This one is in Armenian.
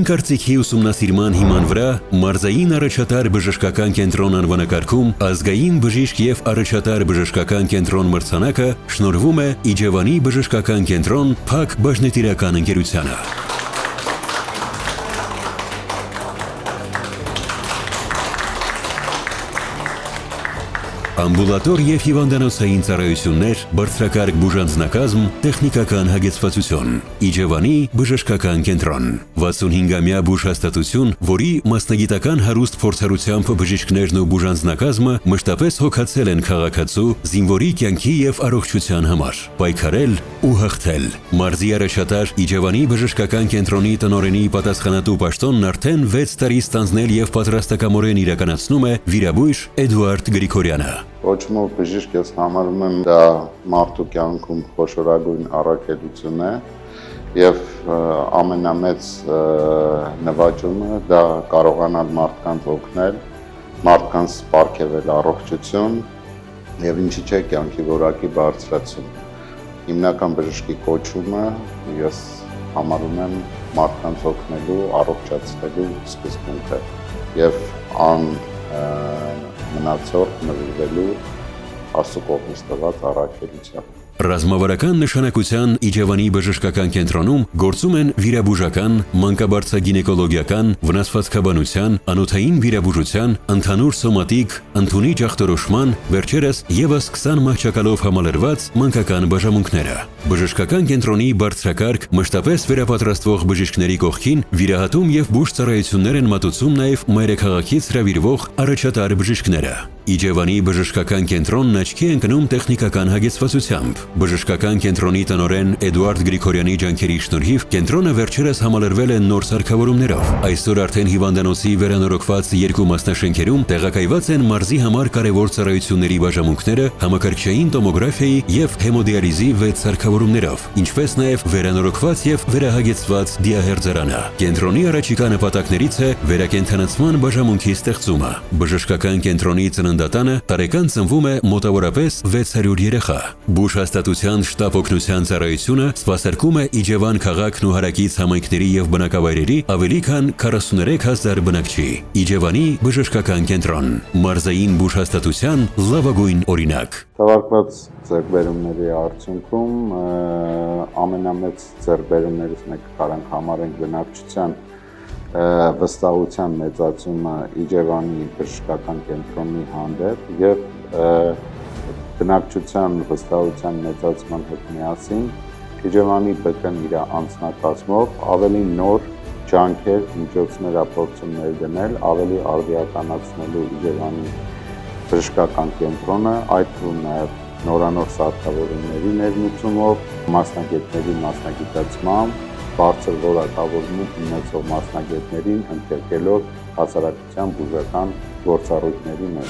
Իմ կարծիքի ուսումնասիրման հիման վրա մարզային առաջատար բժշկական կենտրոն անվանակարգում ազգային բժիշկ եւ առաջատար բժշկական կենտրոն մրցանակը շնորհվում է Իջևանի բժշկական կենտրոն Փակ բաժնետիրական ընկերությանը։ Ամբուլատոր եւ հիվանդանոցային ծառայություններ, բարձրակարգ բուժանձնակազմ, տեխնիկական հագեցվածություն։ Իջևանի բժշկական կենտրոն 65-ամյա բուժհաստատություն, որի մասնագիտական հարուստ փորձառությամբ բժիշկներն ու բուժանձնակազմը մշտապես հոգացել են քաղաքացու, զինվորի կյանքի եւ առողջության համար, պայքարել ու հաղթել։ Մարզի առաջատար Իջևանի բժշկական կենտրոնի տնօրենի պատասխանատու պաշտոնն արդեն 6 տարի ստանձնել եւ պատրաստակամորեն իրականացնում է վիրաբույժ Էդուարդ Գրիգորյանը։ Կոչումով բժիշկ ես համարում եմ դա մարդու կյանքում խոշորագույն առաքելություն է եւ ամենամեծ նվաճումը դա կարողանալ մարդկանց օգնել, մարդկանց պարգևել առողջություն եւ ինչի՞ չէ կյանքի որակի բարձրացում։ Հիմնական բժշկի կոչումը ես համարում եմ մարդկանց օգնելու, առողջացնելու սկզբունքը եւ մնացորդ նվիրվելու Աստծո կողմից տված առաքելությամբ։ Ռազմավարական նշանակության Իջևանի բժշկական կենտրոնում գործում են վիրաբուժական, մանկաբարձագինեկոլոգիական, վնասվածքաբանության, անոթային վիրաբուժության, ընդհանուր սոմատիկ, ընդունիչ ախտորոշման, վերջերս եւս 20 մահճակալով համալրված մանկական բաժանմունքները։ Բժշկական կենտրոնի բարձրակարգ մշտապես վերապատրաստվող բժիշկների կողքին վիրահատում եւ բուժ ծառայություններ են մատուցում նաեւ մայրաքաղաքից հրավիրվող առաջատար բժիշկները։ Իջևանի բժշկական կենտրոնն աչքի է ընկնում տեխնիկական հագեցվածությամբ։ Բժշկական կենտրոնի տնօրեն Էդուարդ Գրիգորյանի ջանքերի շնորհիվ կենտրոնը վերջերս համալրվել է նոր սարքավորումներով։ Այսօր արդեն հիվանդանոցի վերանորոգված 2 մասնաշենքերում տեղակայված են մարզի համար կարևոր ծառայությունների բաժանմունքները, համակարգչային տոմոգրաֆիայի եւ հեմոդիալիզի 6 սարքավորումներով, ինչպես նաեւ վերանորոգված եւ վերահագեցված դիահերձարանը։ Կենտրոնի առաջիկա նպատակներից է վերակենդանացման բաժանմունքի ստեղծումը։ Բժշկական կենտրոնի ծննդատանը տարեկան ծնվում է մոտավորապես 600 երեխա։ Բուժհաստատության շտաբ օգնության ծառայությունը սպասարկում է Իջևան քաղաքն ու հարակից համայնքների եւ բնակավայրերի ավելի քան 43000 բնակչի։ Իջևանի բժշկական կենտրոն, մարզային բուժհաստատության լավագույն օրինակ։ Թվարկված ձեռքբերումների արդյունքում ամենամեծ ձեռքբերումներից մեկը կարող համարենք բնակչության վստահության մեծացումը Իջևանի բժշկական կենտրոնի հանդեպ եւ բնակչության վստահության մեծացման հետ միասին Իջևանի ԲԿ-ն իր անձնակազմով ավելի նոր ջանքեր, միջոցներ ապրոցումներ դնել, ավելի արդիականացնելու Իջևանի բժշկական կենտրոնը, այդ թվում նաեւ նորանոր սարքավորումների ներմուծումով, մասնագետների մասնագիտացմամբ, բարձր որակավորում ունեցող մասնագետներին ընդգրկելով հասարակության բուժական գործառույթների մեջ։